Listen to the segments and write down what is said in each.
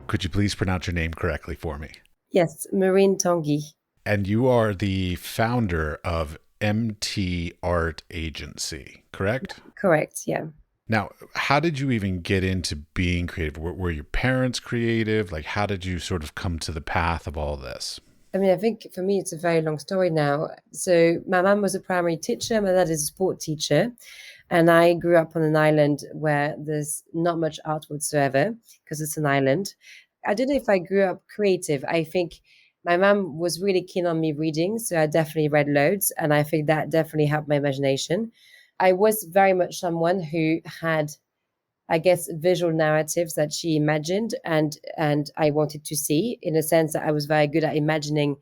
Could you please pronounce your name correctly for me? Yes, Marine Tanguy. And you are the founder of MTArt Agency, correct? Correct, yeah. Now, how did you even get into being creative? Were your parents creative? Like, how did you sort of come to the path of all this? I mean, I think for me, it's a very long story now. So my mum was a primary teacher, my dad is a sport teacher. And I grew up on an island where there's not much art whatsoever because it's an island. I don't know if I grew up creative. I think my mum was really keen on me reading. So I definitely read loads. And I think that definitely helped my imagination. I was very much someone who had, I guess, visual narratives that she imagined and I wanted to see, in a sense that I was very good at imagining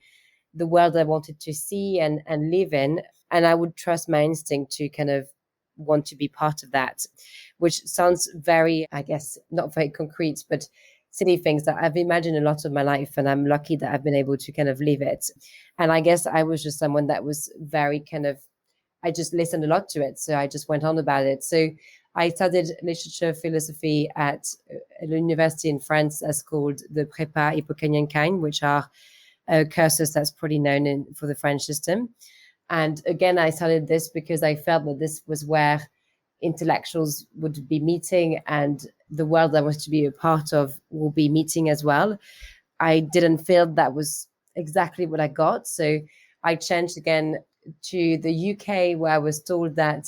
the world I wanted to see and live in. And I would trust my instinct to kind of want to be part of that, which sounds very, I guess, not very concrete, but silly things that I've imagined a lot of my life. And I'm lucky that I've been able to kind of live it. And I guess I was just someone that was very kind of, I just listened a lot to it. So I just went on about it. So I studied literature philosophy at a university in France that's called the Prépa Hippocanian, which are cursus that's pretty known for the French system. And again, I studied this because I felt that this was where intellectuals would be meeting and the world I was to be a part of will be meeting as well. I didn't feel that was exactly what I got. So I changed again to the UK, where I was told that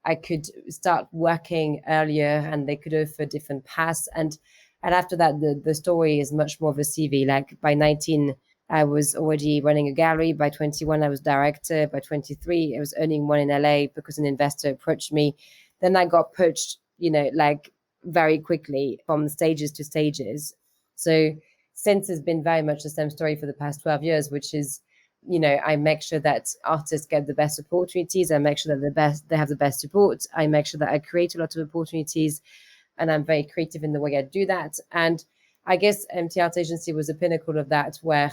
I could start working earlier and they could offer different paths. And after that, the story is much more of a CV. Like by 19, I was already running a gallery. By 21, I was director. By 23, I was earning one in LA because an investor approached me. Then I got poached, like very quickly from stages to stages. So since it's been very much the same story for the past 12 years, which is, I make sure that artists get the best opportunities. I make sure that they have the best support. I make sure that I create a lot of opportunities and I'm very creative in the way I do that. And I guess MTArt Agency was the pinnacle of that, where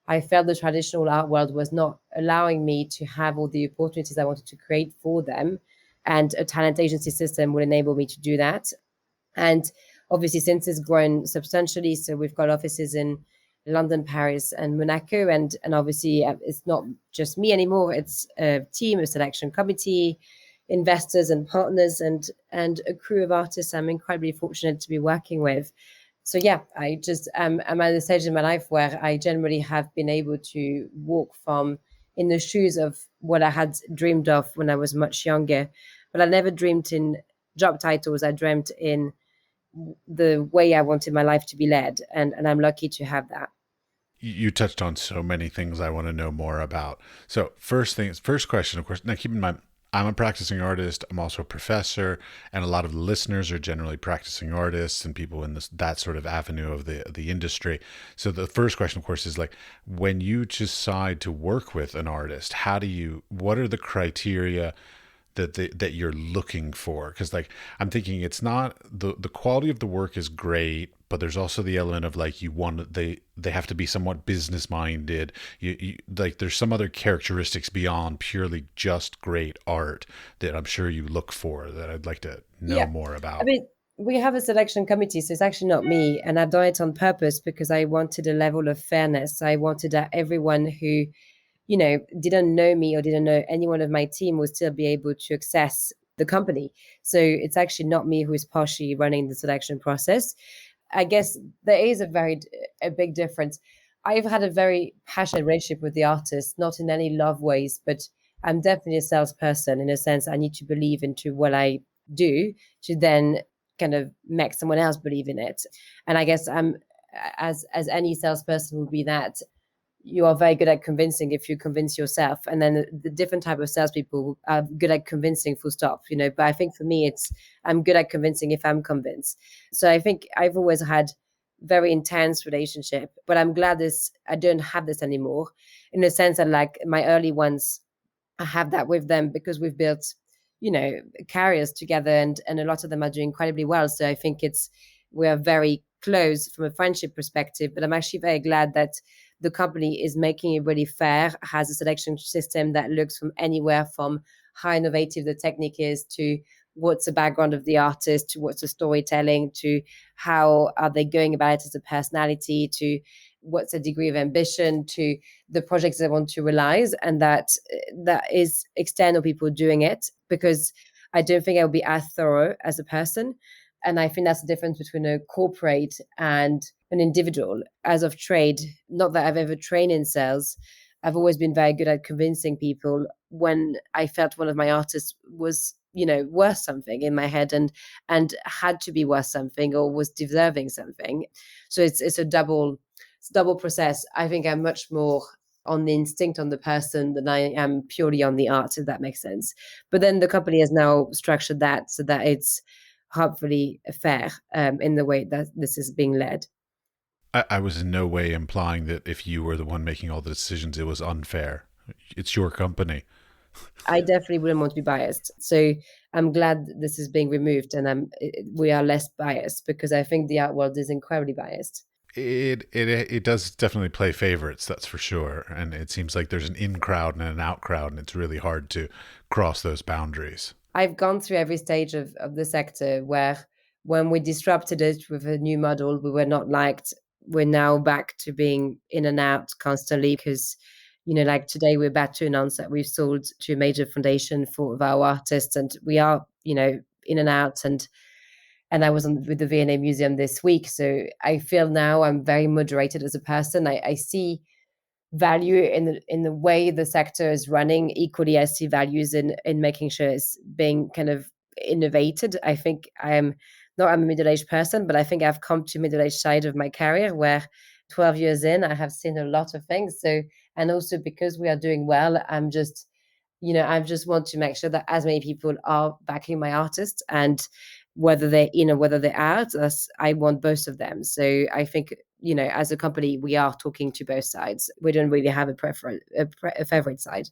I felt the traditional art world was not allowing me to have all the opportunities I wanted to create for them. And a talent agency system would enable me to do that. And obviously, since it's grown substantially, so we've got offices in London, Paris, and Monaco. And obviously, it's not just me anymore. It's a team, a selection committee, investors and partners, and a crew of artists I'm incredibly fortunate to be working with. So yeah, I just I'm at a stage in my life where I generally have been able to walk from in the shoes of what I had dreamed of when I was much younger. But I never dreamed in job titles. I dreamt in the way I wanted my life to be led. And I'm lucky to have that. You touched on so many things I want to know more about. So first question, of course, now keep in mind, I'm a practicing artist. I'm also a professor, and a lot of the listeners are generally practicing artists and people in that sort of avenue of the industry. So the first question, of course, is like, when you decide to work with an artist, what are the criteria that you're looking for? Because like I'm thinking, it's not the quality of the work is great, but there's also the element of like they have to be somewhat business minded. You like there's some other characteristics beyond purely just great art that I'm sure you look for that I'd like to know Yeah. more I about. mean, we have a selection committee, so it's actually not me. And I've done it on purpose because I wanted a level of fairness. I wanted that everyone who didn't know me or didn't know anyone of my team would still be able to access the company. So it's actually not me who is partially running the selection process. I guess there is a big difference. I've had a very passionate relationship with the artist, not in any love ways, but I'm definitely a salesperson in a sense. I need to believe into what I do to then kind of make someone else believe in it. And I guess I'm as any salesperson would be that you are very good at convincing if you convince yourself. And then the different type of salespeople are good at convincing full stop, but I think for me, I'm good at convincing if I'm convinced. So I think I've always had very intense relationship, but I'm glad I don't have this anymore, in the sense that like my early ones, I have that with them because we've built, careers together and a lot of them are doing incredibly well. So I think we are very close from a friendship perspective, but I'm actually very glad that the company is making it really fair, has a selection system that looks from anywhere from how innovative the technique is to what's the background of the artist, to what's the storytelling, to how are they going about it as a personality, to what's the degree of ambition, to the projects they want to realize, and that is external people doing it, because I don't think I will be as thorough as a person. And I think that's the difference between a corporate and an individual. As of trade, not that I've ever trained in sales, I've always been very good at convincing people when I felt one of my artists was, worth something in my head, and had to be worth something or was deserving something. So it's a double process. I think I'm much more on the instinct on the person than I am purely on the art, if that makes sense. But then the company has now structured that so that it's hopefully fair in the way that this is being led. I was in no way implying that if you were the one making all the decisions, it was unfair. It's your company. I definitely wouldn't want to be biased. So I'm glad this is being removed, and we are less biased, because I think the art world is incredibly biased. It does definitely play favorites, that's for sure. And it seems like there's an in crowd and an out crowd, and it's really hard to cross those boundaries. I've gone through every stage of the sector where, when we disrupted it with a new model, we were not liked. We're now back to being in and out constantly, because, like today, we're about to announce that we've sold to a major foundation for our artists, and we are, in and out. And I was with the V&A Museum this week. So I feel now I'm very moderated as a person. I see value in the way the sector is running. Equally, I see values in making sure it's being kind of innovated. I think I'm a middle-aged person, but I think I've come to middle-aged side of my career, where 12 years in, I have seen a lot of things. So, and also because we are doing well, I just want to make sure that as many people are backing my artists, and whether they're in or whether they're out, I want both of them. So I think, as a company, we are talking to both sides. We don't really have a favorite side.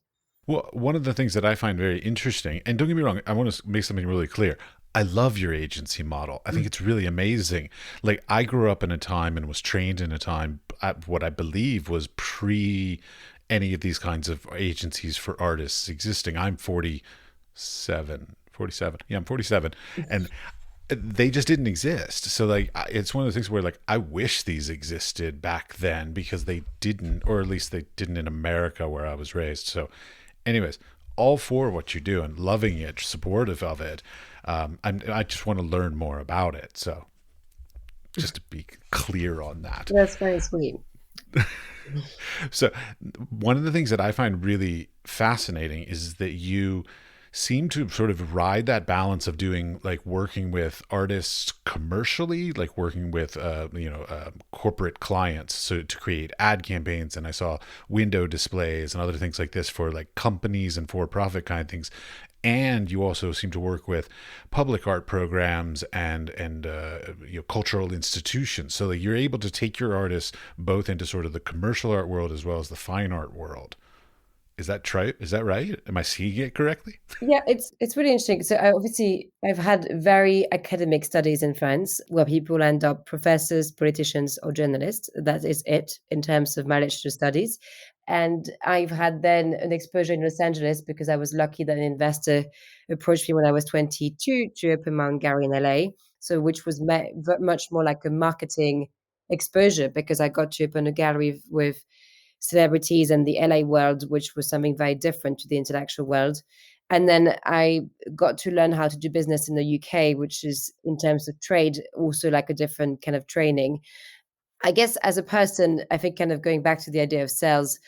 Well, one of the things that I find very interesting, and don't get me wrong, I want to make something really clear. I love your agency model. I think it's really amazing. Like, I grew up in a time and was trained in a time at what I believe was pre any of these kinds of agencies for artists existing. I'm 47. Yeah, I'm 47. And they just didn't exist. So like, it's one of the things where like, I wish these existed back then, because they didn't, or at least they didn't in America where I was raised. So anyways, all for what you do and loving it, supportive of it. I just want to learn more about it. So just to be clear on that. That's very sweet. So one of the things that I find really fascinating is that you seem to sort of ride that balance of doing, like, working with artists commercially, like working with corporate clients, so to create ad campaigns. And I saw window displays and other things like this for like companies and for-profit kind of things. And you also seem to work with public art programs and cultural institutions. So like, you're able to take your artists both into sort of the commercial art world as well as the fine art world. Is that true? Is that right? Am I seeing it correctly? Yeah, it's really interesting. So I've had very academic studies in France, where people end up professors, politicians, or journalists. That is it in terms of my literature studies. And I've had then an exposure in Los Angeles, because I was lucky that an investor approached me when I was 22 to open my own gallery in LA. So which was much more like a marketing exposure, because I got to open a gallery with celebrities and the LA world, which was something very different to the intellectual world. And then I got to learn how to do business in the UK, which is, in terms of trade, also like a different kind of training. I guess as a person, I think, kind of going back to the idea of sales,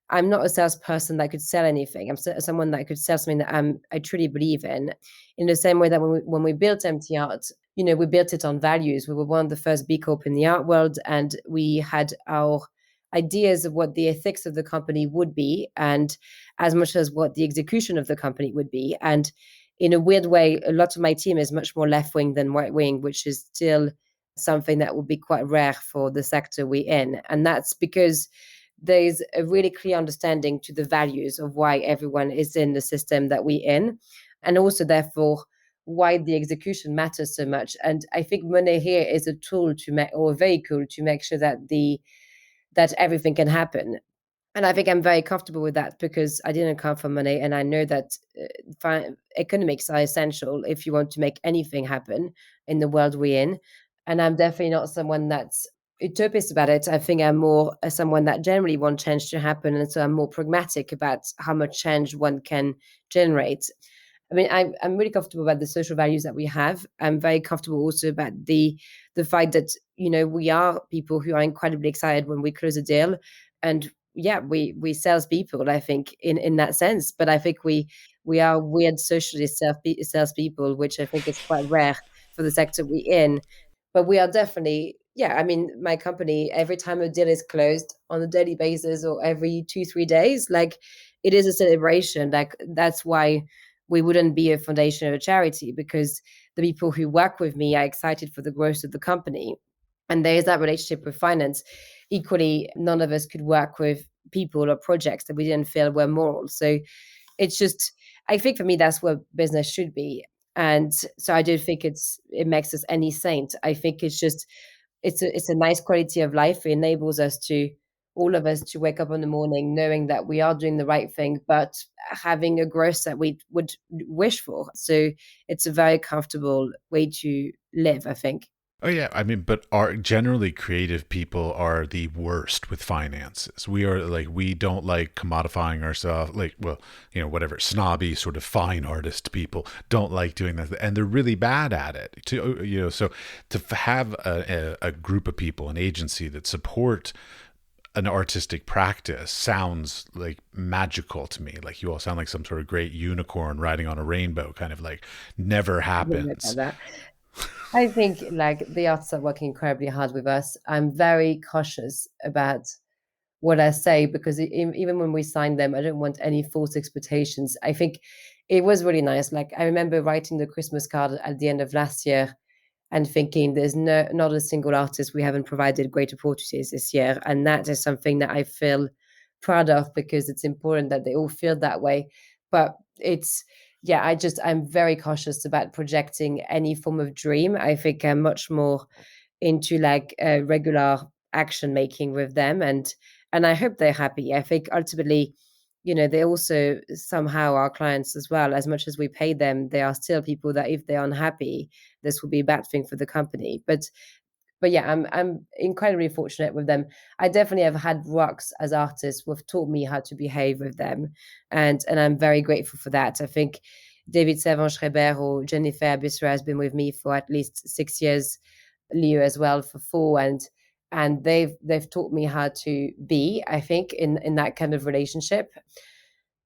I'm not a salesperson that could sell anything. I'm someone that could sell something that I truly believe in the same way that when we built MTArt, we built it on values. We were one of the first B Corp in the art world, and we had our ideas of what the ethics of the company would be, and as much as what the execution of the company would be. And in a weird way, a lot of my team is much more left wing than right wing, which is still something that would be quite rare for the sector we're in. And that's because there's a really clear understanding to the values of why everyone is in the system that we're in, and also therefore why the execution matters so much. And I think money here is a tool or a vehicle to make sure that the that everything can happen. And I think I'm very comfortable with that because I didn't come for money, and I know that economics are essential if you want to make anything happen in the world we're in. And I'm definitely not someone that's utopist about it. I think I'm more someone that generally wants change to happen, and so I'm more pragmatic about how much change one can generate. I mean, I'm really comfortable about the social values that we have. I'm very comfortable also about the fact that we are people who are incredibly excited when we close a deal, and yeah, we salespeople, I think, in that sense. But I think we are weird socially salespeople, which I think is quite rare for the sector we're in. But we are definitely, yeah. I mean, my company, every time a deal is closed on a daily basis or every 2-3 days, like it is a celebration. Like that's why we wouldn't be a foundation or a charity, because the people who work with me are excited for the growth of the company. And there is that relationship with finance. Equally, none of us could work with people or projects that we didn't feel were moral. So it's just, I think for me, that's what business should be. And so I don't think it makes us any saint. I think it's just, it's a nice quality of life. It enables us to, all of us, to wake up in the morning knowing that we are doing the right thing, but having a growth that we would wish for. So it's a very comfortable way to live, I think. Oh yeah, I mean, but are generally creative people are the worst with finances. We are like we don't like commodifying ourselves. Like, well, whatever snobby sort of fine artist people don't like doing that, and they're really bad at it. So to have a group of people, an agency that support an artistic practice sounds like magical to me. Like you all sound like some sort of great unicorn riding on a rainbow, kind of like never I don't know about happens. that. I think like the artists are working incredibly hard with us. I'm very cautious about what I say because even when we signed them, I don't want any false expectations. I think it was really nice. Like I remember writing the Christmas card at the end of last year and thinking there's not a single artist we haven't provided great opportunities this year. And that is something that I feel proud of because it's important that they all feel that way. But it's, yeah, I'm very cautious about projecting any form of dream. I think I'm much more into like regular action making with them, and I hope they're happy. I think ultimately, they also somehow are clients as well. As much as we pay them, they are still people that if they're unhappy, this will be a bad thing for the company. But yeah, I'm incredibly fortunate with them. I definitely have had rocks as artists who have taught me how to behave with them, and I'm very grateful for that. I think David Servan-Schreiber or Jennifer Abisra has been with me for at least 6 years, Leo as well for 4, and they've taught me how to be, I think, in that kind of relationship.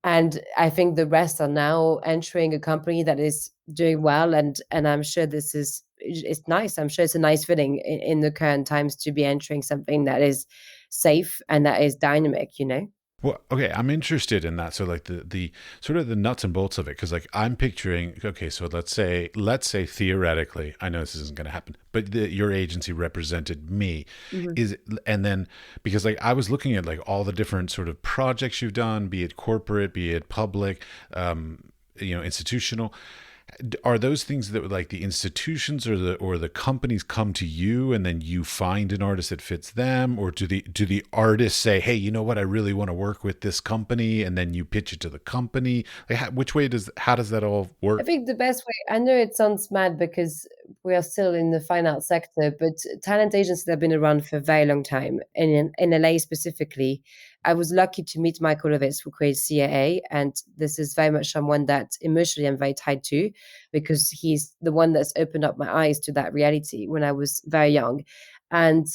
And I think the rest are now entering a company that is doing well, and I'm sure it's nice. I'm sure it's a nice feeling in the current times to be entering something that is safe and that is dynamic. Well, okay, I'm interested in that. So like the sort of the nuts and bolts of it, because like I'm picturing, okay, so let's say theoretically, I know this isn't going to happen, but your agency represented me, Mhm. and then because like I was looking at like all the different sort of projects you've done, be it corporate, be it public, institutional. Are those things that like the institutions or the companies come to you and then you find an artist that fits them, or do the artists say, hey, you know what, I really want to work with this company, and then you pitch it to the company? Like how does that all I work? think the best way, I know it sounds mad because we are still in the fine art sector, but talent agencies have been around for a very long time. And in LA specifically, I was lucky to meet Michael Ovitz, who created CAA. And this is very much someone that emotionally I'm very tied to because he's the one that's opened up my eyes to that reality when I was very young. And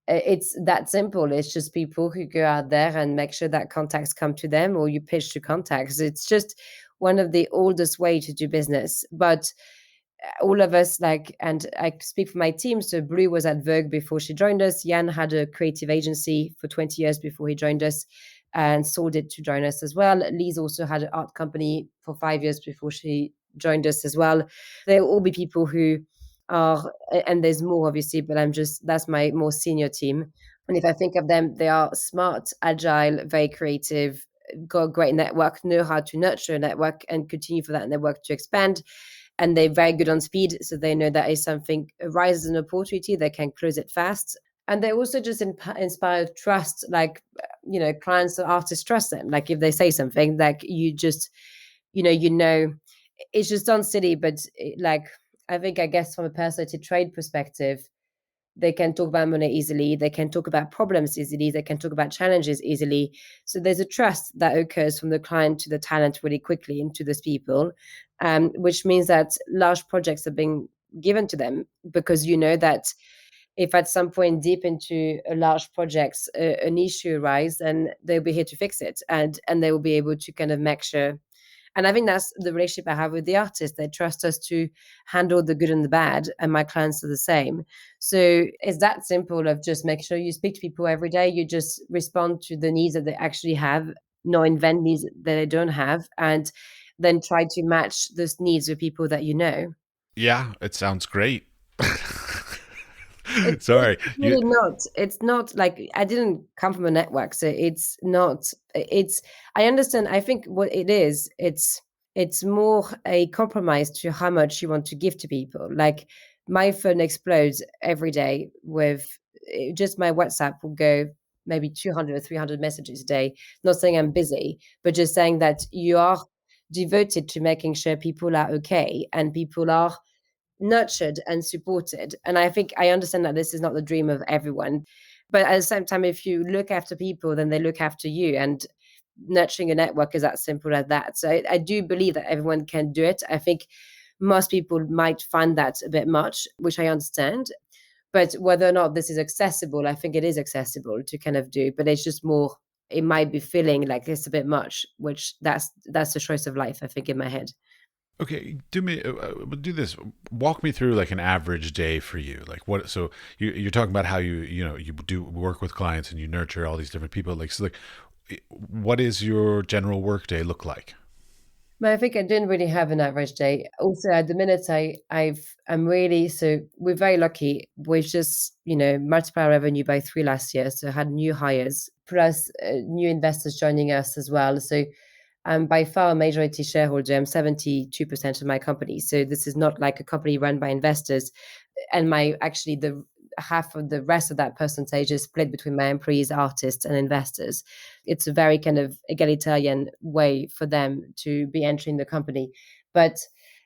it's that simple. It's just people who go out there and make sure that contacts come to them, or you pitch to contacts. It's just one of the oldest way to do business. But all of us, like, and I speak for my team. So Blue was at Vogue before she joined us. Jan had a creative agency for 20 years before he joined us and sold it to join us as well. Lise also had an art company for 5 years before she joined us as well. They'll all be people who are, and there's more obviously, but that's my more senior team. And if I think of them, they are smart, agile, very creative, got a great network, know how to nurture a network and continue for that network to expand. And they're very good on speed. So they know that if something arises an opportunity, they can close it fast. And they also just inspire trust, like, clients and artists trust them. Like if they say something, like you just, it's just done silly, but like, I think, I guess from a personality trade perspective, they can talk about money easily, they can talk about problems easily, they can talk about challenges easily. So there's a trust that occurs from the client to the talent really quickly into those people, which means that large projects are being given to them, because you know that if at some point deep into a large project an issue arises, then they'll be here to fix it, and they will be able to kind of make sure. And I think that's the relationship I have with the artists. They trust us to handle the good and the bad, and my clients are the same. So it's that simple of just make sure you speak to people every day. You just respond to the needs that they actually have, not invent needs that they don't have, and then try to match those needs with people that you know. Yeah, it sounds great. It's Sorry. You really not. It's not like I didn't come from a network, so it's not. It's. I understand. I think what it is, it's more a compromise to how much you want to give to people. Like my phone explodes every day with just my WhatsApp will go maybe 200 or 300 messages a day. Not saying I'm busy, but just saying that you are devoted to making sure people are okay and people are nurtured and supported. And I think I understand that this is not the dream of everyone. But at the same time, if you look after people, then they look after you. And nurturing a network is as simple as that. So I do believe that everyone can do it. I think most people might find that a bit much, which I understand. But whether or not this is accessible, I think it is accessible to kind of do. But it's just more, it might be feeling like it's a bit much, which that's the choice of life, I think, in my head. okay? Do this. Walk me through like an average day for you. Like what? So you're talking about how you do work with clients and you nurture all these different people. Like so, like what is your general work day look like? But I think I didn't really have an average day. Also, at the minute, I'm really, so we're very lucky. We've just multiplied our revenue by three last year, so had new hires plus new investors joining us as well. So I'm by far a majority shareholder. I'm 72% of my company. So this is not like a company run by investors. And my actually the half of the rest of that percentage is split between my employees, artists, and investors. It's a very kind of egalitarian way for them to be entering the company. But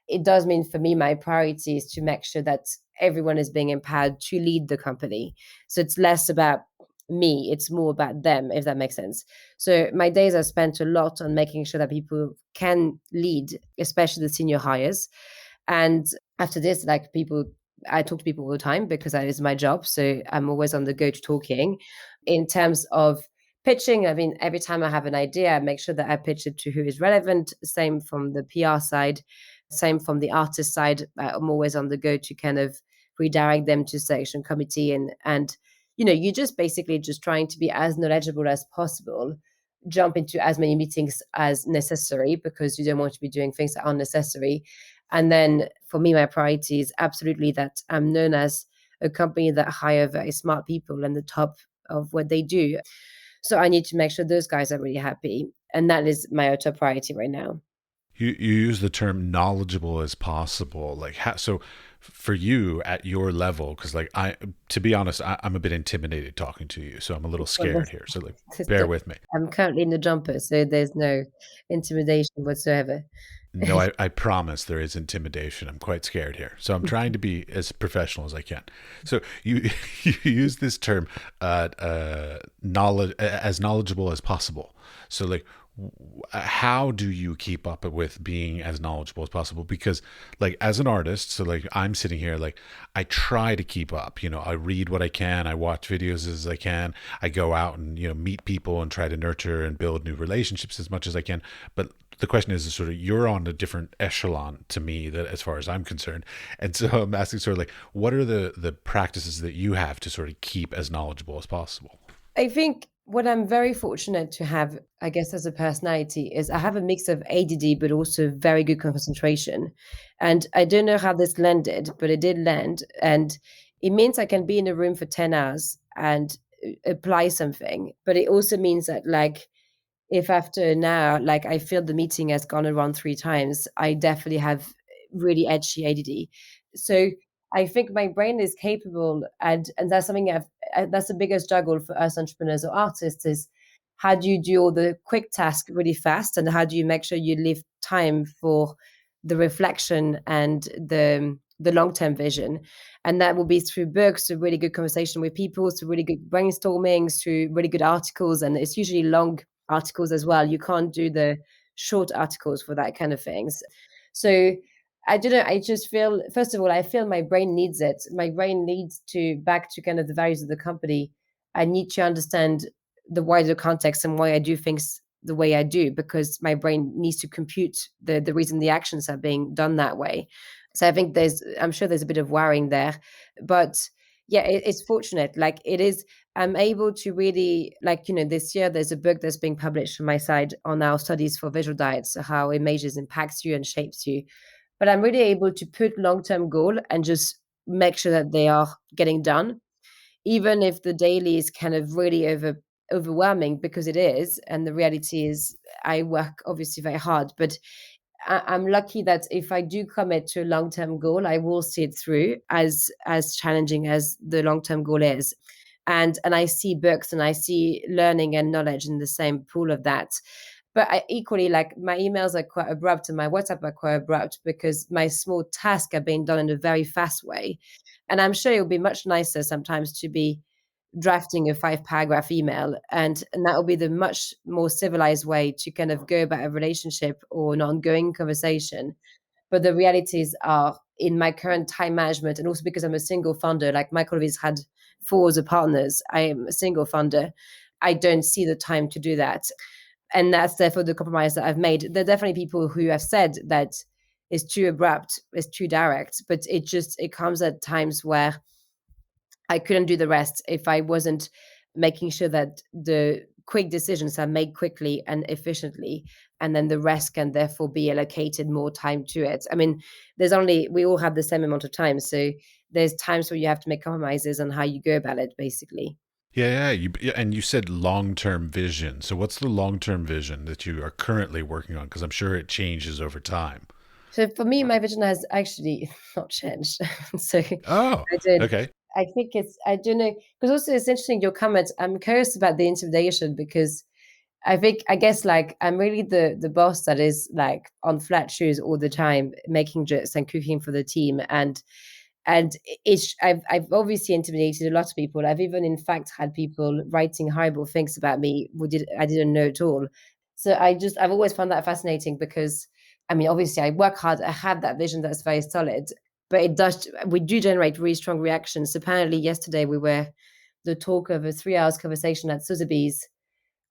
it does mean for me, my priority is to make sure that everyone is being empowered to lead the company. So it's less about me, it's more about them, if that makes sense. So my days are spent a lot on making sure that people can lead, especially the senior hires. And after this, like people, I talk to people all the time because that is my job. So I'm always on the go to talking. In terms of pitching, I mean, every time I have an idea, I make sure that I pitch it to who is relevant. Same from the PR side, same from the artist side. I'm always on the go to kind of redirect them to selection committee, and you're just basically just trying to be as knowledgeable as possible, jump into as many meetings as necessary because you don't want to be doing things that are unnecessary. And then for me, my priority is absolutely that I'm known as a company that hire very smart people and the top of what they do. So I need to make sure those guys are really happy. And that is my top priority right now. You use the term knowledgeable as possible. Like so for you at your level, because like to be honest, I'm a bit intimidated talking to you, so I'm a little scared here. So like, bear with me. I'm currently in the jumper, so there's no intimidation whatsoever. No, I promise there is intimidation. I'm quite scared here. So I'm trying to be as professional as I can. So you you use this term knowledge as knowledgeable as possible. So like how do you keep up with being as knowledgeable as possible? Because like as an artist, so like I'm sitting here, like I try to keep up, I read what I can, I watch videos as I can, I go out and meet people and try to nurture and build new relationships as much as I can. But the question is sort of you're on a different echelon to me, that as far as I'm concerned. And so I'm asking sort of like what are the practices that you have to sort of keep as knowledgeable as possible? I think what I'm very fortunate to have, I guess, as a personality is I have a mix of ADD, but also very good concentration. And I don't know how this landed, but it did land. And it means I can be in a room for 10 hours and apply something. But it also means that, like, if after now, like, I feel the meeting has gone around three times, I definitely have really edgy ADD. So I think my brain is capable, and that's something that's the biggest struggle for us entrepreneurs or artists is how do you do all the quick tasks really fast, and how do you make sure you leave time for the reflection and the long-term vision. And that will be through books, through really good conversation with people, through really good brainstorming, through really good articles. And it's usually long articles as well. You can't do the short articles for that kind of things. So I don't know. I just feel, first of all, I feel my brain needs it. My brain needs to back to kind of the values of the company. I need to understand the wider context and why I do things the way I do, because my brain needs to compute the reason the actions are being done that way. So I think I'm sure there's a bit of wiring there, but yeah, it's fortunate. Like it is, I'm able to really, like, this year there's a book that's being published from my side on our studies for visual diets, so how images impacts you and shapes you. But I'm really able to put long-term goal and just make sure that they are getting done, even if the daily is kind of really overwhelming, because it is. And the reality is I work obviously very hard, but I'm lucky that if I do commit to a long-term goal, I will see it through, as challenging as the long-term goal is. And I see books and I see learning and knowledge in the same pool of that. But I equally, like, my emails are quite abrupt and my WhatsApp are quite abrupt because my small tasks are being done in a very fast way. And I'm sure it would be much nicer sometimes to be drafting a 5-paragraph email, and that will be the much more civilized way to kind of go about a relationship or an ongoing conversation. But the realities are, in my current time management, and also because I'm a single founder, like Michael Ovitz had 4 other partners, I am a single founder. I don't see the time to do that. And that's therefore the compromise that I've made. There are definitely people who have said that it's too abrupt, it's too direct, but it comes at times where I couldn't do the rest if I wasn't making sure that the quick decisions are made quickly and efficiently, and then the rest can therefore be allocated more time to it. I mean, we all have the same amount of time. So there's times where you have to make compromises on how you go about it, basically. And you said long-term vision. So what's the long-term vision that you are currently working on? Because I'm sure it changes over time. So for me, my vision has actually not changed. So Oh, I did. okay. I think I don't know, because also it's interesting your comment. I'm curious about the intimidation, because I guess like I'm really the boss that is like on flat shoes all the time, making jokes and cooking for the team, and I've obviously intimidated a lot of people. I've even in fact had people writing horrible things about me I didn't know at all. So I've always found that fascinating, because I mean, obviously I work hard, I have that vision that's very solid, but we do generate really strong reactions. Apparently yesterday we were the talk of a 3 hours conversation at Sotheby's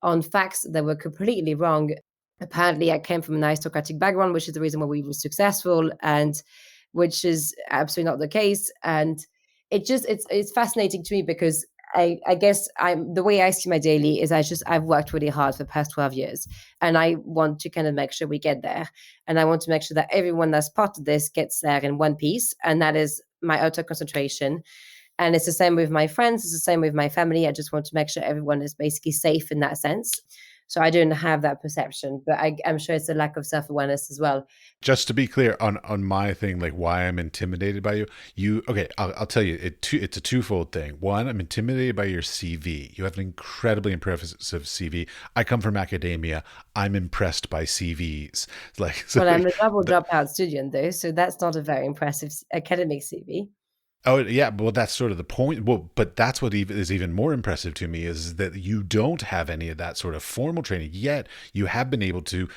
on facts that were completely wrong. Apparently I came from an aristocratic background, which is the reason why we were successful, and which is absolutely not the case. And it's fascinating to me, because I guess the way I see my daily is I've worked really hard for the past 12 years, and I want to kind of make sure we get there. And I want to make sure that everyone that's part of this gets there in one piece. And that is my utter concentration. And it's the same with my friends. It's the same with my family. I just want to make sure everyone is basically safe in that sense. So I don't have that perception, but I'm sure it's a lack of self-awareness as well. Just to be clear on my thing, like why I'm intimidated by okay, I'll tell you, it's a twofold thing. One, I'm intimidated by your CV. You have an incredibly impressive CV. I come from academia. I'm impressed by CVs. Like, so Well, I'm a double dropout student though, so that's not a very impressive academic CV. oh yeah, well that's sort of the point. Well, but that's what is even more impressive to me is that you don't have any of that sort of formal training, yet you have been able to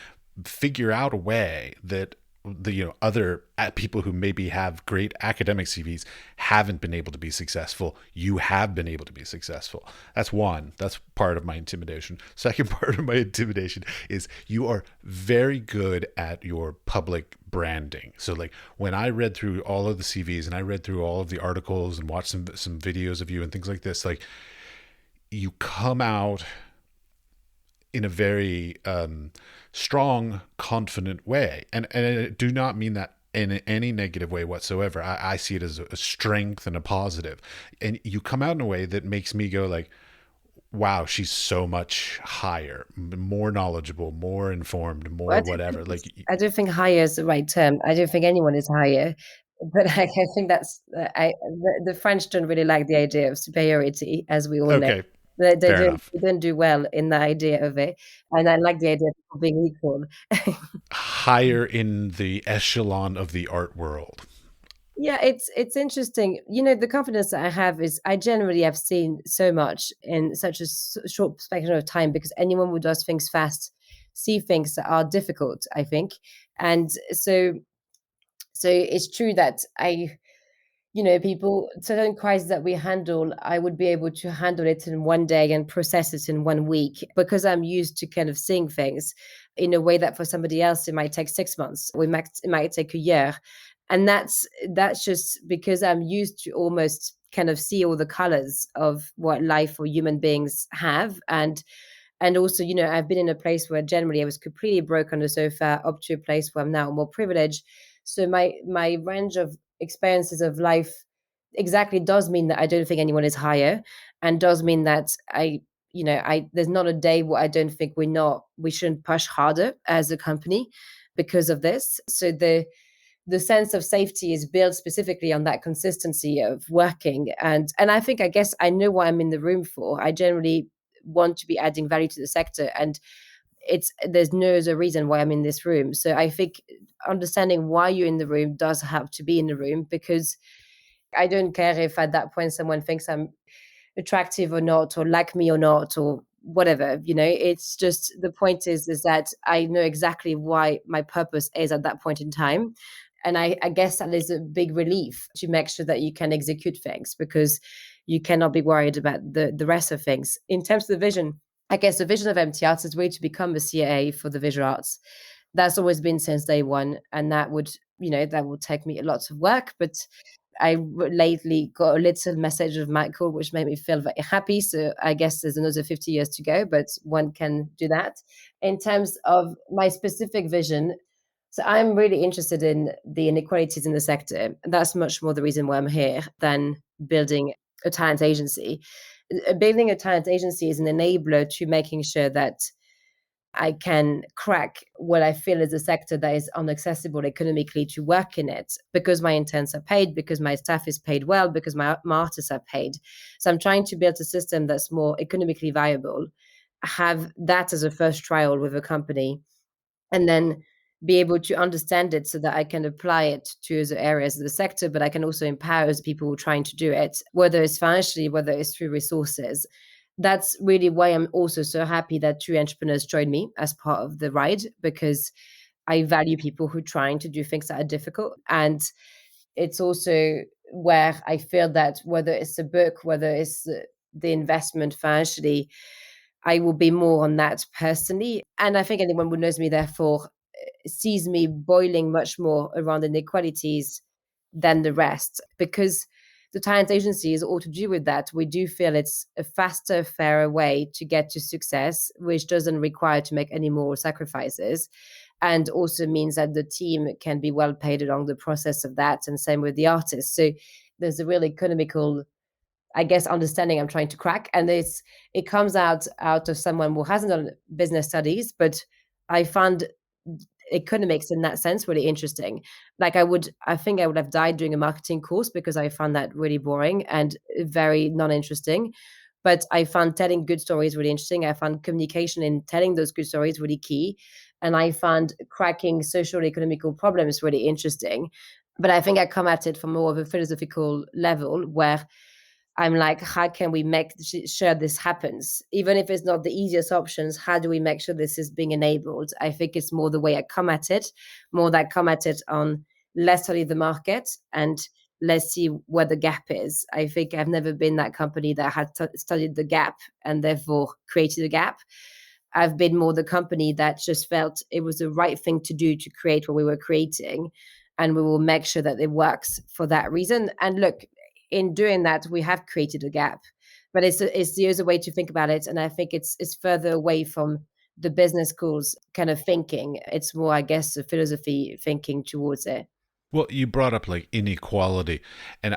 figure out a way that the other people who maybe have great academic CVs haven't been able to be successful. You have been able to be successful. That's one. That's part of my intimidation. Second part of my intimidation is you are very good at your public branding. So like when I read through all of the CVs and I read through all of the articles and watched some videos of you and things like this, like you come out in a very strong, confident way. And I do not mean that in any negative way whatsoever. I see it as a strength and a positive. And you come out in a way that makes me go like, wow, she's so much higher, more knowledgeable, more informed, more whatever. Like, I don't think higher is the right term. I don't think anyone is higher. But I think that's the French don't really like the idea of superiority, as we all know. Okay, They fair don't enough. they don't do well in the idea of it, and I like the idea of people being equal. Higher in the echelon of the art world. Yeah, it's interesting. You know, the confidence that I have is I generally have seen so much in such a short spectrum of time because anyone who does things fast see things that are difficult, I think. And so it's true that people, certain crises that we handle, I would be able to handle it in one day and process it in one week because I'm used to kind of seeing things in a way that for somebody else it might take 6 months, or it might take a year. And that's just because I'm used to almost kind of see all the colors of what life or human beings have. And also, I've been in a place where generally I was completely broke on the sofa up to a place where I'm now more privileged. So my range of experiences of life exactly does mean that I don't think anyone is higher, and does mean that I there's not a day where I don't think we shouldn't push harder as a company because of this. So the sense of safety is built specifically on that consistency of working. And I guess I know what I'm in the room for. I generally want to be adding value to the sector, and there's no other reason why I'm in this room. So I think understanding why you're in the room does have to be in the room, because I don't care if at that point someone thinks I'm attractive or not, or like me or not, or whatever. It's just, the point is that I know exactly why my purpose is at that point in time. And I guess that is a big relief to make sure that you can execute things, because you cannot be worried about the rest of things. In terms of the vision, I guess the vision of MTArt is really to become a CAA for the visual arts. That's always been since day one, and that would take me lots of work. But lately got a little message of Michael, which made me feel very happy. So I guess there's another 50 years to go, but one can do that. In terms of my specific vision, so I'm really interested in the inequalities in the sector. That's much more the reason why I'm here than building a talent agency. Building a talent agency is an enabler to making sure that I can crack what I feel is a sector that is inaccessible economically to work in it, because my interns are paid, because my staff is paid well, because my artists are paid. So I'm trying to build a system that's more economically viable, have that as a first trial with a company, and then be able to understand it so that I can apply it to other areas of the sector, but I can also empower those people who are trying to do it, whether it's financially, whether it's through resources. That's really why I'm also so happy that two entrepreneurs joined me as part of the ride, because I value people who are trying to do things that are difficult. And it's also where I feel that whether it's a book, whether it's the investment financially, I will be more on that personally. And I think anyone who knows me, therefore, sees me boiling much more around inequalities than the rest, because the talent agency is all to do with that. We do feel it's a faster, fairer way to get to success, which doesn't require to make any more sacrifices, and also means that the team can be well paid along the process of that, and same with the artists. So there's a real economical, I guess, understanding I'm trying to crack. And it comes out of someone who hasn't done business studies, but I found economics in that sense really interesting. Like I think I would have died doing a marketing course because I found that really boring and very non-interesting. But I found telling good stories really interesting. I found communication in telling those good stories really key. And I found cracking social economical problems really interesting. But I think I come at it from more of a philosophical level, where I'm like, how can we make sure this happens? Even if it's not the easiest options, how do we make sure this is being enabled? I think it's more the way I come at it, more that I come at it on, let's study the market and let's see where the gap is. I think I've never been that company that had studied the gap and therefore created a gap. I've been more the company that just felt it was the right thing to do to create what we were creating. And we will make sure that it works for that reason. And look, in doing that, we have created a gap, but it's the other way to think about it. And I think it's further away from the business schools kind of thinking. It's more, I guess, a philosophy thinking towards it. Well, you brought up like inequality, and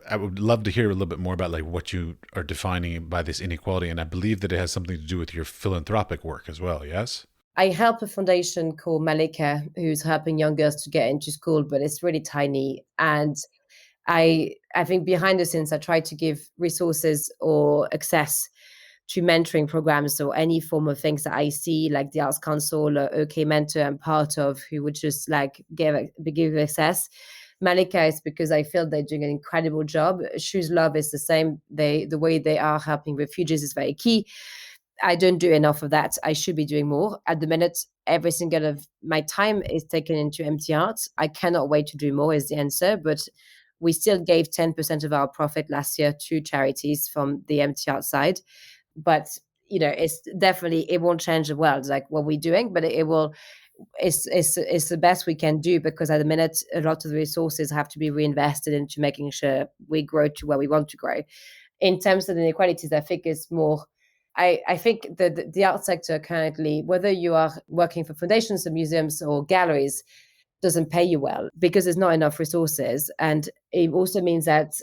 I would love to hear a little bit more about like what you are defining by this inequality, and I believe that it has something to do with your philanthropic work as well. Yes. I help a foundation called Malika, who's helping young girls to get into school, but it's really tiny. And I think behind the scenes, I try to give resources or access to mentoring programs or any form of things that I see, like the Arts Council or OK Mentor I'm part of, who would just like give access. Malika is because I feel they're doing an incredible job. Shoes Love is the same. The way they are helping refugees is very key. I don't do enough of that. I should be doing more. At the minute, every single of my time is taken into MTArt. I cannot wait to do more is the answer, but we still gave 10% of our profit last year to charities from the MTArt side. But it's definitely, it won't change the world like what we're doing, but it will. It's the best we can do, because at the minute a lot of the resources have to be reinvested into making sure we grow to where we want to grow. In terms of the inequalities, I think it's more. I think the art sector currently, whether you are working for foundations or museums or galleries, doesn't pay you well because there's not enough resources. And it also means that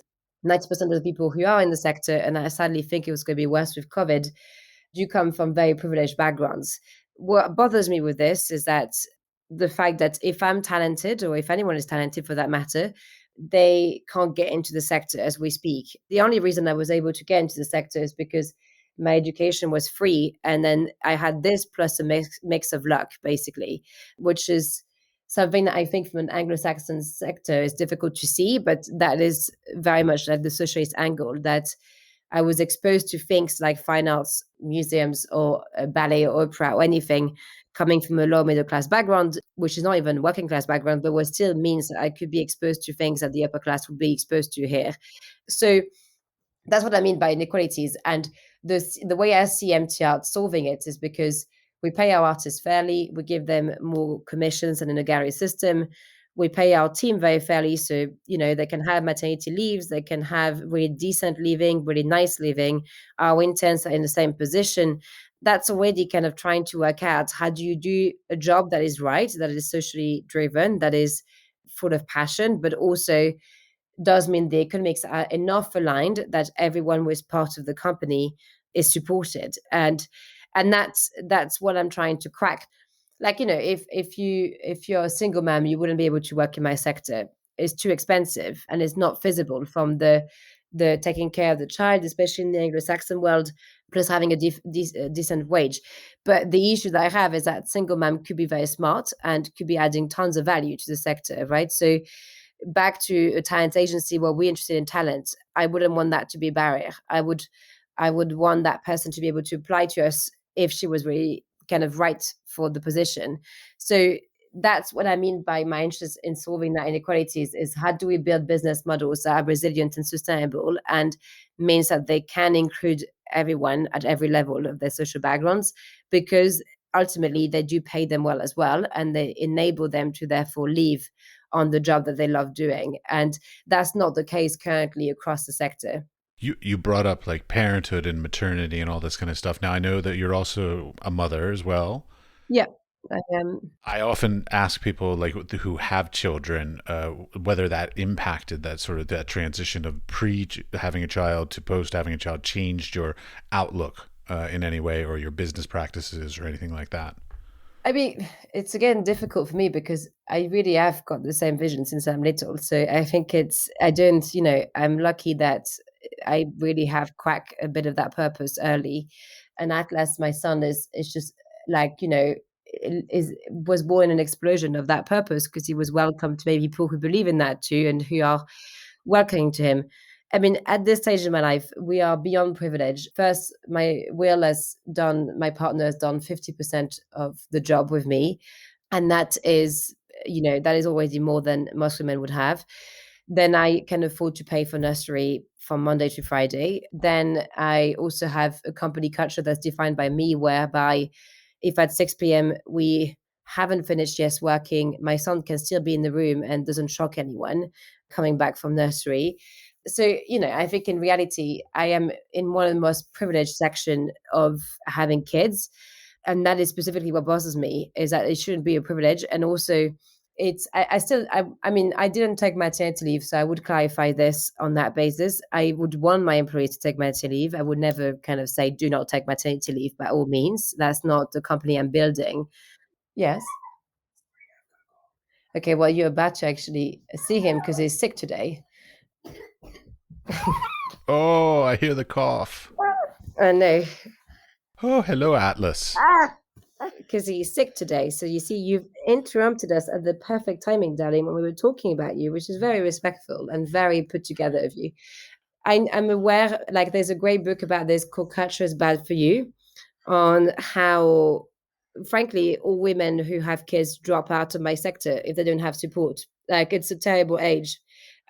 90% of the people who are in the sector, and I sadly think it was going to be worse with COVID, do come from very privileged backgrounds. What bothers me with this is that the fact that if I'm talented, or if anyone is talented for that matter, they can't get into the sector as we speak. The only reason I was able to get into the sector is because my education was free. And then I had this plus a mix of luck, basically, which is something that I think from an Anglo-Saxon sector is difficult to see, but that is very much like the socialist angle, that I was exposed to things like fine arts, museums, or ballet or opera or anything coming from a low middle class background, which is not even working class background, but what still means that I could be exposed to things that the upper class would be exposed to here. So that's what I mean by inequalities. And the way I see MTArt solving it is because we pay our artists fairly, we give them more commissions than in a gallery system. We pay our team very fairly, so they can have maternity leaves, they can have really decent living, really nice living. Our interns are in the same position. That's already kind of trying to work out, how do you do a job that is right, that is socially driven, that is full of passion, but also does mean the economics are enough aligned that everyone who is part of the company is supported. And that's what I'm trying to crack. Like, if you're a single mom, you wouldn't be able to work in my sector. It's too expensive and it's not feasible from the taking care of the child, especially in the Anglo-Saxon world, plus having a decent wage. But the issue that I have is that single mom could be very smart and could be adding tons of value to the sector, right? So back to a talent agency where we're interested in talent, I wouldn't want that to be a barrier. I would want that person to be able to apply to us if she was really kind of right for the position. So that's what I mean by my interest in solving that inequalities, is how do we build business models that are resilient and sustainable, and means that they can include everyone at every level of their social backgrounds, because ultimately they do pay them well as well, and they enable them to therefore live on the job that they love doing. And that's not the case currently across the sector. You brought up like parenthood and maternity and all this kind of stuff. Now I know that you're also a mother as well. Yeah, I am. I often ask people like who have children whether that impacted that sort of that transition of pre having a child to post having a child changed your outlook in any way, or your business practices or anything like that. I mean, it's again difficult for me because I really have got the same vision since I'm little. So I think I don't, I'm lucky that I really have cracked a bit of that purpose early. And Atlas, my son, is just like, was born in an explosion of that purpose, because he was welcomed to maybe people who believe in that too and who are welcoming to him. I mean, at this stage in my life, we are beyond privileged. First, my partner has done 50% of the job with me. And that is already more than most women would have. Then I can afford to pay for nursery from Monday to Friday. Then I also have a company culture that's defined by me, whereby if at 6 p.m. we haven't finished yet working, my son can still be in the room and doesn't shock anyone coming back from nursery. So, I think in reality, I am in one of the most privileged section of having kids. And that is specifically what bothers me, is that it shouldn't be a privilege. And also I still I mean I didn't take maternity leave, so I would clarify this on that basis. I would want my employees to take maternity leave. I would never kind of say do not take maternity leave by all means. That's not the company I'm building. Yes. Okay, well you're about to actually see him because he's sick today. Oh, I hear the cough. I know. Oh, hello, Atlas. Because he's sick today. So you see, you've interrupted us at the perfect timing, darling, when we were talking about you, which is very respectful and very put together of you. I'm aware, like, there's a great book about this called Culture is Bad for You, on how, frankly, all women who have kids drop out of my sector if they don't have support. Like, it's a terrible age.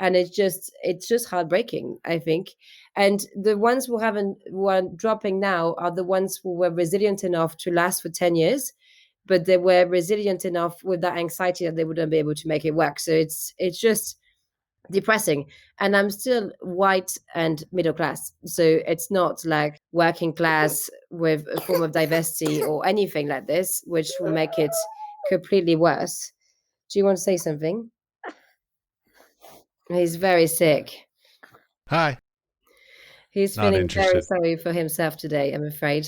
And it's just heartbreaking, I think. And the ones who are dropping now are the ones who were resilient enough to last for 10 years, but they were resilient enough with that anxiety that they wouldn't be able to make it work. So it's just depressing. And I'm still white and middle class. So it's not like working class with a form of diversity or anything like this, which will make it completely worse. Do you want to say something? He's very sick. Hi. He's Not feeling very interested. sorry for himself today, I'm afraid.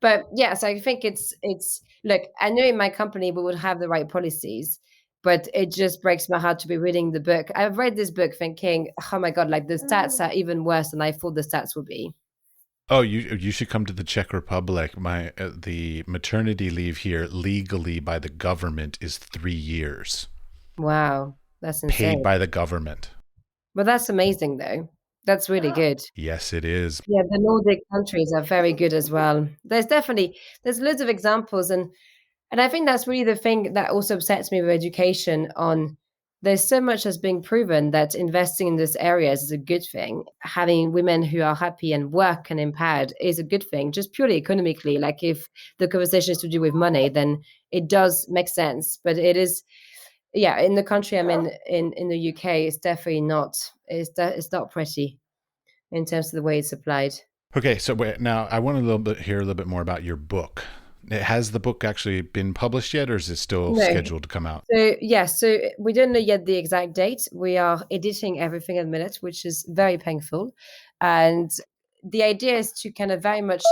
But yes, I think it's look, I know in my company we would have the right policies, but it just breaks my heart to be reading the book. I've read this book thinking, oh my God, like the stats are even worse than I thought the stats would be. Oh, you should come to the Czech Republic. The maternity leave here legally by the government is 3 years, Wow, that's paid insane. by the government. But that's amazing though. That's really good. Yes, it is. Yeah, the Nordic countries are very good as well. There's loads of examples, and I think that's really the thing that also upsets me with education on there's so much that's being proven that investing in these areas is a good thing. Having women who are happy and work and empowered is a good thing, just purely economically. Like if the conversation is to do with money, then it does make sense. But it is, yeah, in the country I'm in the UK, it's definitely not. It's not pretty in terms of the way it's applied. Okay, so wait, now I want hear a little bit more about your book. Has the book actually been published yet, or is it still No. scheduled to come out? So yes, so we don't know yet the exact date. We are editing everything at the minute, which is very painful. And the idea is to kind of very much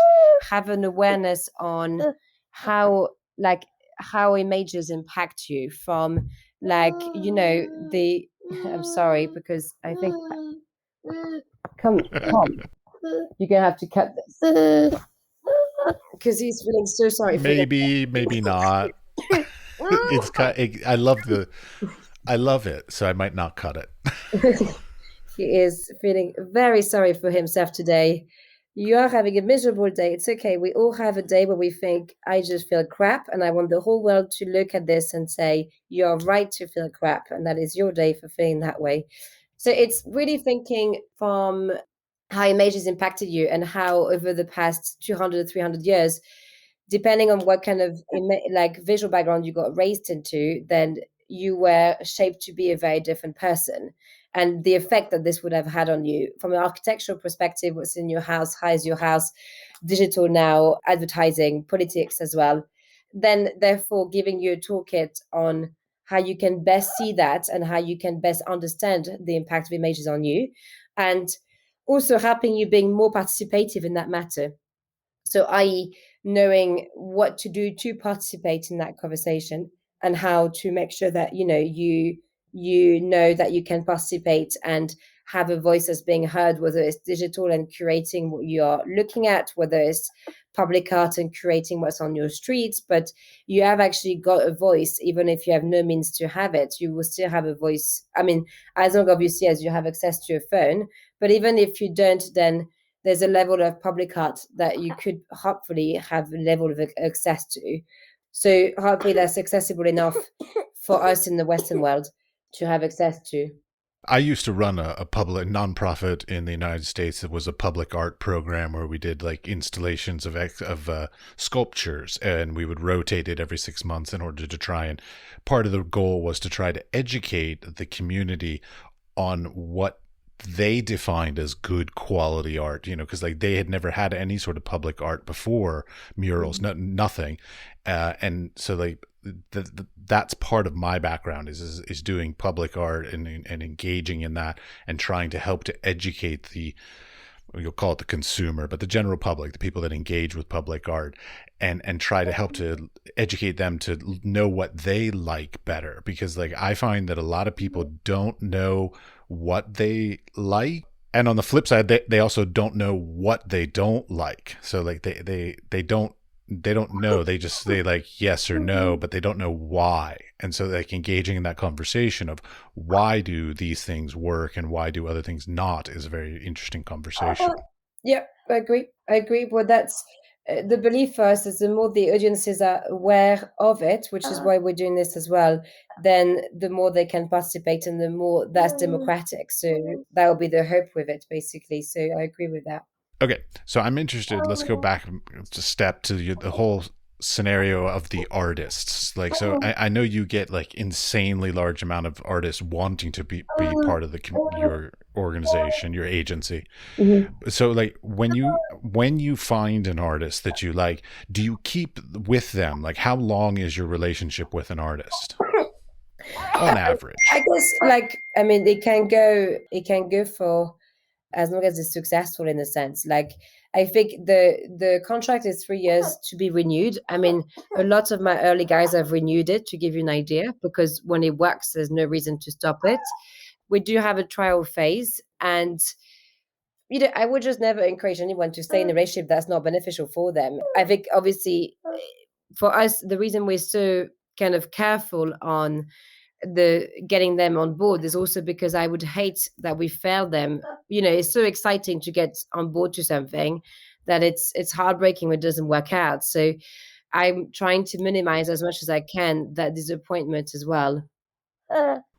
have an awareness on how like how images impact you from like, the I'm sorry because I think come. You're gonna have to cut this. Because he's feeling so sorry for Maybe, maybe not. It's I love it, so I might not cut it. He is feeling very sorry for himself today. You are having a miserable day. It's okay. We all have a day where we think, I just feel crap. And I want the whole world to look at this and say, you're right to feel crap. And that is your day for feeling that way. So it's really thinking from how images impacted you and how over the past 200, 300 years, depending on what kind of like visual background you got raised into, then you were shaped to be a very different person. And the effect that this would have had on you from an architectural perspective, what's in your house, how is your house, digital now, advertising, politics as well, then therefore giving you a toolkit on how you can best see that and how you can best understand the impact of images on you, and also helping you being more participative in that matter. So, i.e., knowing what to do to participate in that conversation and how to make sure that you know that you can participate and have a voice that's being heard, whether it's digital and curating what you're looking at, whether it's public art and curating what's on your streets, but you have actually got a voice. Even if you have no means to have it, you will still have a voice. I mean, as long obviously as you have access to a phone, but even if you don't, then there's a level of public art that you could hopefully have a level of access to. So hopefully that's accessible enough for us in the Western world to have access to. I used to run a public nonprofit in the United States that was a public art program where we did like installations of sculptures, and we would rotate it every 6 months in order to try and part of the goal was to try to educate the community on what they defined as good quality art, because like they had never had any sort of public art before murals, nothing. And so like that's part of my background is doing public art and engaging in that and trying to help to educate you'll call it the consumer, but the general public, the people that engage with public art, and try to help to educate them to know what they like better. Because like I find that a lot of people don't know what they like. And on the flip side, they also don't know what they don't like. So like they don't know. They just say like yes or no, but they don't know why. And so like engaging in that conversation of why do these things work and why do other things not is a very interesting conversation. Yeah, I agree. I agree. Well, that's the belief first is the more the audiences are aware of it, which is why we're doing this as well, then the more they can participate and the more that's democratic. So that will be the hope with it, basically. So I agree with that. Okay, so I'm interested. Let's go back a step to the whole scenario of the artists. Like, so I know you get like insanely large amount of artists wanting to be part of your organization, your agency. Mhm. So, like, when you find an artist that you like, do you keep with them? Like, how long is your relationship with an artist on I average? guess, like, I mean, it can go for as long as it's successful in a sense. Like, I think the contract is 3 years to be renewed. I mean, a lot of my early guys have renewed it to give you an idea, because when it works, there's no reason to stop it. We do have a trial phase, and I would just never encourage anyone to stay in a relationship that's not beneficial for them. I think obviously for us, the reason we're so kind of careful on the getting them on board is also because I would hate that we fail them. It's so exciting to get on board to something that it's heartbreaking when it doesn't work out. So I'm trying to minimize as much as I can that disappointment as well.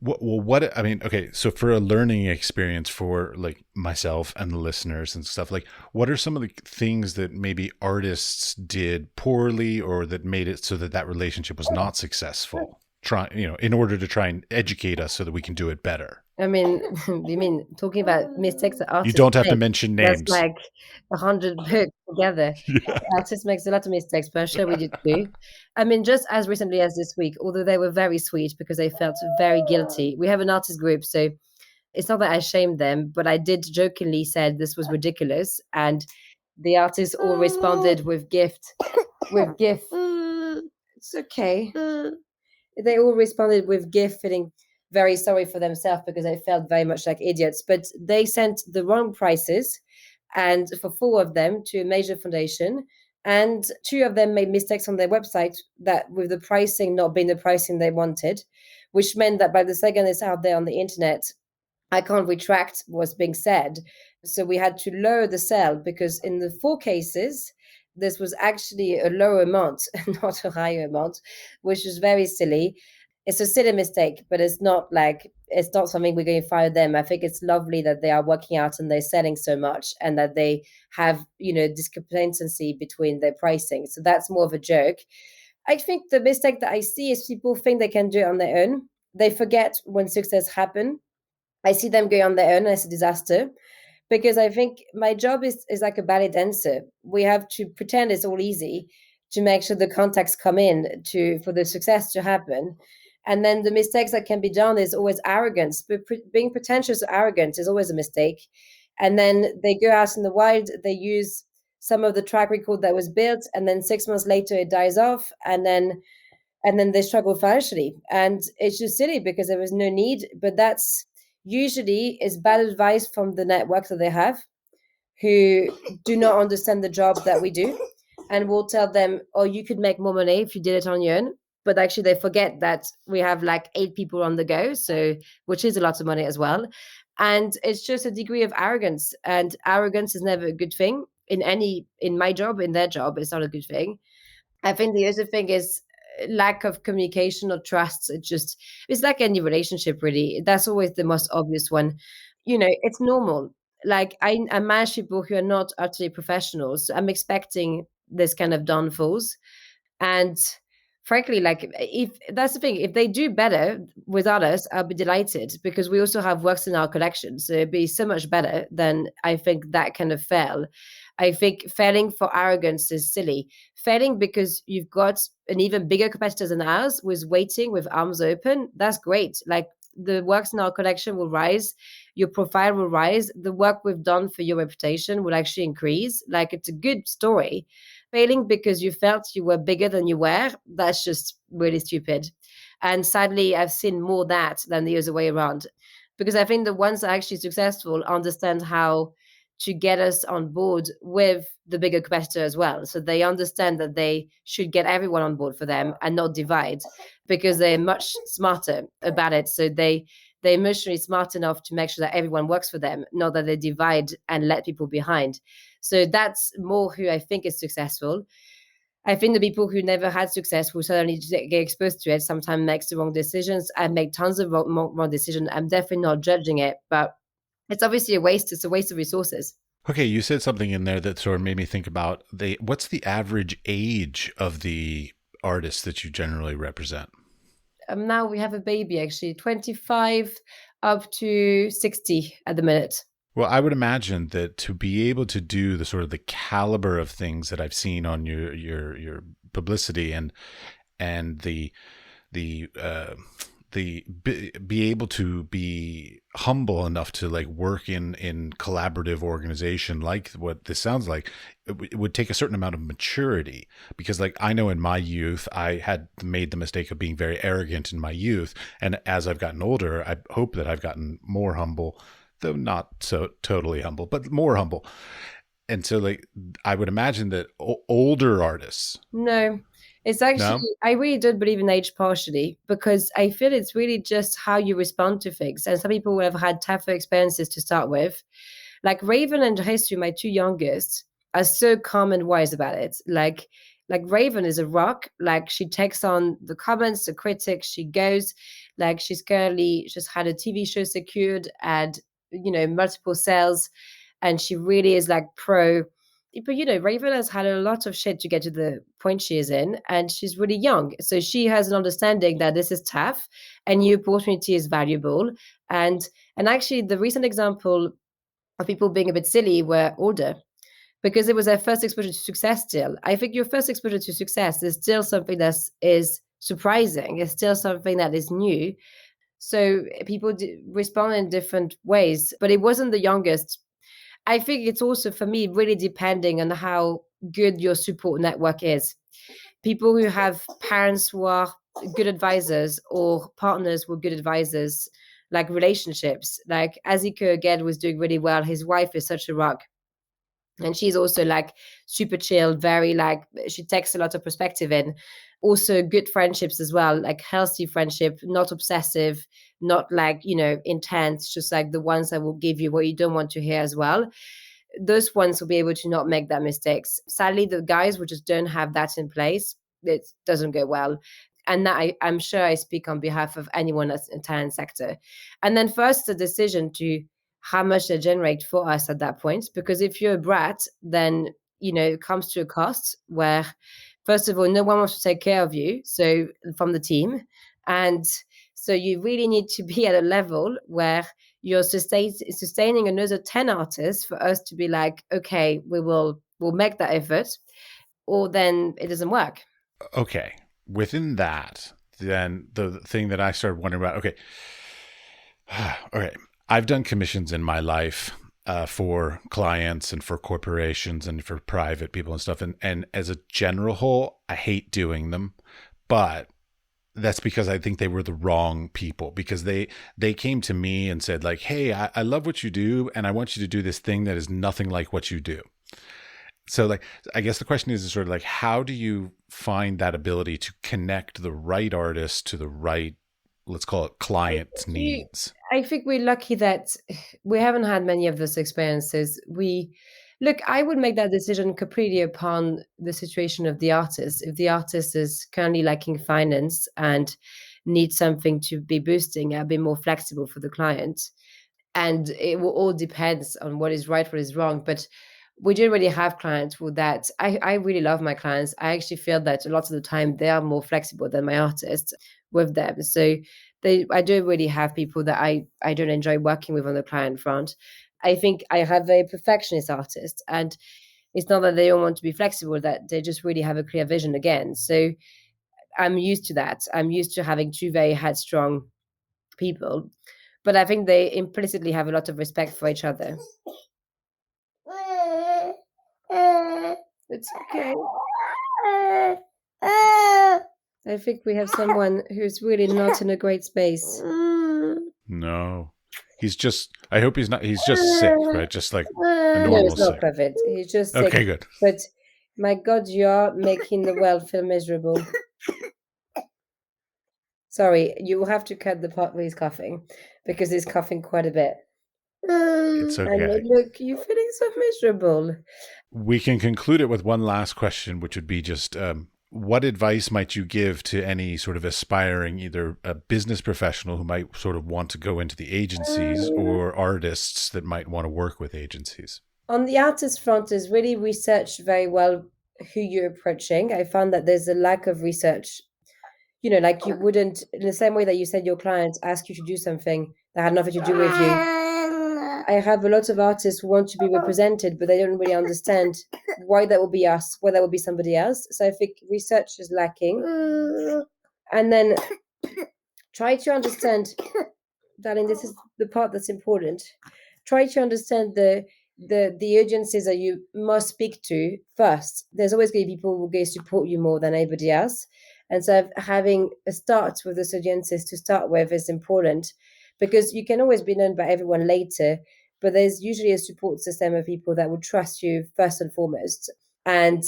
What I mean, okay, so for a learning experience for like myself and the listeners and stuff, like what are some of the things that maybe artists did poorly or that made it so that relationship was not successful? In order to try and educate us so that we can do it better. I mean, you mean talking about mistakes that You artists don't have to make? mention That's names. like 100 books together. Yeah. Artists makes a lot of mistakes, but I'm sure we did too. I mean, just as recently as this week, although they were very sweet because they felt very guilty. We have an artist group, so it's not that I shamed them, but I did jokingly said this was ridiculous, and the artists all responded with gift. It's okay. They all responded with gift, feeling very sorry for themselves because they felt very much like idiots. But they sent the wrong prices, and for four of them to a major foundation, and two of them made mistakes on their website that with the pricing not being the pricing they wanted, which meant that by the second it's out there on the internet, I can't retract what's being said. So we had to lower the sale because in the four cases, this was actually a lower amount, not a higher amount, which is very silly. It's a silly mistake, but it's not something we're going to fire them. I think it's lovely that they are working out and they're selling so much and that they have, discrepancy between their pricing. So that's more of a joke. I think the mistake that I see is people think they can do it on their own. They forget when success happen. I see them going on their own and it's a disaster because I think my job is like a ballet dancer. We have to pretend it's all easy to make sure the contacts come in to for the success to happen. And then the mistakes that can be done is always arrogance. But being pretentious or arrogant is always a mistake. And then they go out in the wild, they use some of the track record that was built, and then 6 months later it dies off, and then they struggle financially. And it's just silly because there was no need. But that's usually is bad advice from the network that they have, who do not understand the job that we do, and will tell them, oh, you could make more money if you did it on your own. But actually they forget that we have like 8 people on the go, so which is a lot of money as well. And it's just a degree of arrogance, and arrogance is never a good thing in my job, in their job it's not a good thing. I think the other thing is lack of communication or trust. It's like any relationship, really. That's always the most obvious one. It's normal. Like I manage people who are not utterly professionals. So I'm expecting this kind of downfalls. And frankly, like if that's the thing, if they do better without us, I'll be delighted because we also have works in our collection. So it'd be so much better than I think that kind of fail. I think failing for arrogance is silly. Failing because you've got an even bigger competitor than ours who's waiting with arms open, that's great. Like the works in our collection will rise, your profile will rise, the work we've done for your reputation will actually increase. Like it's a good story. Failing because you felt you were bigger than you were, that's just really stupid. And sadly, I've seen more that than the other way around. Because I think the ones that are actually successful understand how to get us on board with the bigger competitor as well. So they understand that they should get everyone on board for them and not divide because they're much smarter about it. So they're emotionally smart enough to make sure that everyone works for them, not that they divide and let people behind. So that's more who I think is successful. I think the people who never had success will certainly get exposed to it, sometimes makes the wrong decisions and make tons of wrong decisions. I'm definitely not judging it, but it's obviously a waste. It's a waste of resources. Okay, you said something in there that sort of made me think about what's the average age of the artists that you generally represent? Now we have a baby, actually, 25 up to 60 at the minute. Well, I would imagine that to be able to do the sort of the caliber of things that I've seen on your publicity and be able to be humble enough to like work in collaborative organization like what this sounds like, it would take a certain amount of maturity, because like I know in my youth I had made the mistake of being very arrogant in my youth, and as I've gotten older I hope that I've gotten more humble, though not so totally humble, but more humble. And so like I would imagine that older artists. No, it's actually, No. I really don't believe in age partially because I feel it's really just how you respond to things. And some people will have had tougher experiences to start with. Like Raven and History, my two youngest, are so calm and wise about it. Like Raven is a rock. Like she takes on the comments, the critics, she goes. Like she's currently just had a TV show secured and multiple sales, and she really is like pro. But Raven has had a lot of shit to get to the point she is in, and she's really young. So she has an understanding that this is tough and new opportunity is valuable. And actually the recent example of people being a bit silly were older because it was their first exposure to success still. I think your first exposure to success is still something that is surprising. It's still something that is new. So people respond in different ways, but it wasn't the youngest. I think it's also for me really depending on how good your support network is. People who have parents who are good advisors or partners who are good advisors, like relationships, like Aziko again was doing really well. His wife is such a rock. And she's also like super chill, very like she takes a lot of perspective in. Also good friendships as well, like healthy friendship, not obsessive, not like, intense, just like the ones that will give you what you don't want to hear as well. Those ones will be able to not make that mistakes. Sadly, the guys who just don't have that in place, it doesn't go well. And that I'm sure I speak on behalf of anyone that's in the talent sector. And then first the decision to how much they generate for us at that point. Because if you're a brat, then it comes to a cost where, first of all, no one wants to take care of you. So from the team, and so you really need to be at a level where you're sustaining another 10 artists for us to be like, okay, we'll make that effort, or then it doesn't work. Okay. Within that, then the thing that I started wondering about, okay. Okay. I've done commissions in my life for clients and for corporations and for private people and stuff. And as a general whole, I hate doing them, but that's because I think they were the wrong people, because they came to me and said like, hey, I love what you do, and I want you to do this thing that is nothing like what you do. So like, I guess the question is sort of like, how do you find that ability to connect the right artist to the right, let's call it, client's needs? I think we're lucky that we haven't had many of those experiences. I would make that decision completely upon the situation of the artist. If the artist is currently lacking finance and needs something to be boosting, I'll be more flexible for the client. And it will all depends on what is right, what is wrong. But we don't really have clients with that. I really love my clients. I actually feel that a lot of the time they are more flexible than my artists with them. So I don't really have people that I don't enjoy working with on the client front. I think I have a perfectionist artist, and it's not that they don't want to be flexible, that they just really have a clear vision again. So I'm used to that. I'm used to having two very headstrong people, but I think they implicitly have a lot of respect for each other. It's okay. I think we have someone who's really not in a great space. No. I hope he's just sick, right? Just like a No, normal it's not sick. COVID. He's just sick. Okay, good. But my God, you are making the world feel miserable. Sorry, you will have to cut the part where he's coughing, because he's coughing quite a bit. It's okay. And look, you're feeling so miserable. We can conclude it with one last question, which would be just what advice might you give to any sort of aspiring, either a business professional who might sort of want to go into the agencies, or artists that might want to work with agencies? On the artist front, is really research very well who you're approaching. I found that there's a lack of research. Like you wouldn't, in the same way that you said your clients ask you to do something that had nothing to do with you. I have a lot of artists who want to be represented, but they don't really understand why that will be us, why that will be somebody else. So I think research is lacking. And then try to understand, darling, this is the part that's important. Try to understand the agencies that you must speak to first. There's always going to be people who are going to support you more than anybody else. And so having a start with those agencies to start with is important, because you can always be known by everyone later, but there's usually a support system of people that would trust you first and foremost. And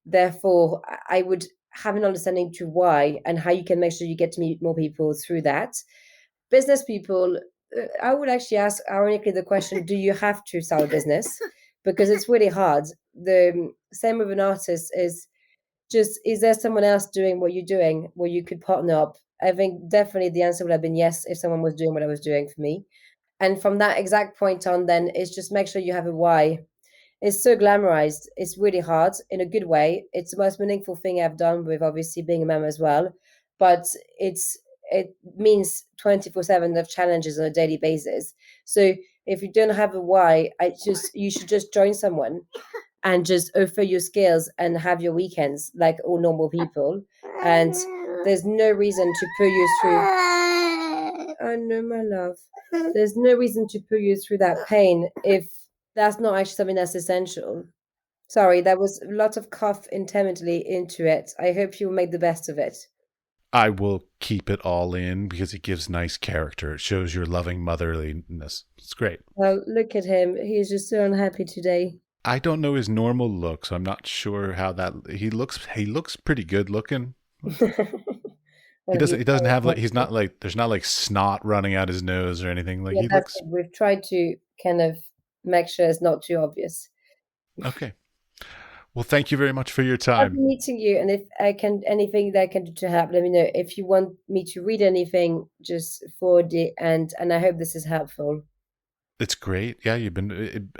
therefore, I would have an understanding to why and how you can make sure you get to meet more people through that. Business people, I would actually ask, ironically, the question, do you have to start a business? Because it's really hard. The same with an artist is just, is there someone else doing what you're doing where you could partner up? I think definitely the answer would have been yes, if someone was doing what I was doing for me. And from that exact point on, then it's just make sure you have a why. It's so glamorized. It's really hard in a good way. It's the most meaningful thing I've done, with obviously being a mom as well. But it means 24/7 of challenges on a daily basis. So if you don't have a why, you should just join someone and just offer your skills and have your weekends like all normal people. And there's no reason to put you through. Oh no, my love. There's no reason to put you through that pain if that's not actually something that's essential. Sorry, there was a lot of cough intermittently into it. I hope you will make the best of it. I will keep it all in because it gives nice character. It shows your loving motherliness. It's great. Well, look at him. He's just so unhappy today. I don't know his normal look, so I'm not sure how that he looks pretty good looking. He doesn't have like, he's not like, there's not like snot running out his nose or anything. Like, yeah, he looks it. We've tried to kind of make sure it's not too obvious. okay. Well, thank you very much for your I'll time. be meeting you, and if I can, anything that I can do to help, let me know. If you want me to read anything, just forward it, and I hope this is helpful. It's great. Yeah, you've been,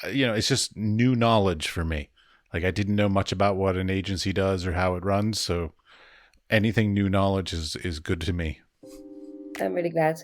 it's just new knowledge for me. Like, I didn't know much about what an agency does or how it runs, so anything new knowledge is good to me. I'm really glad.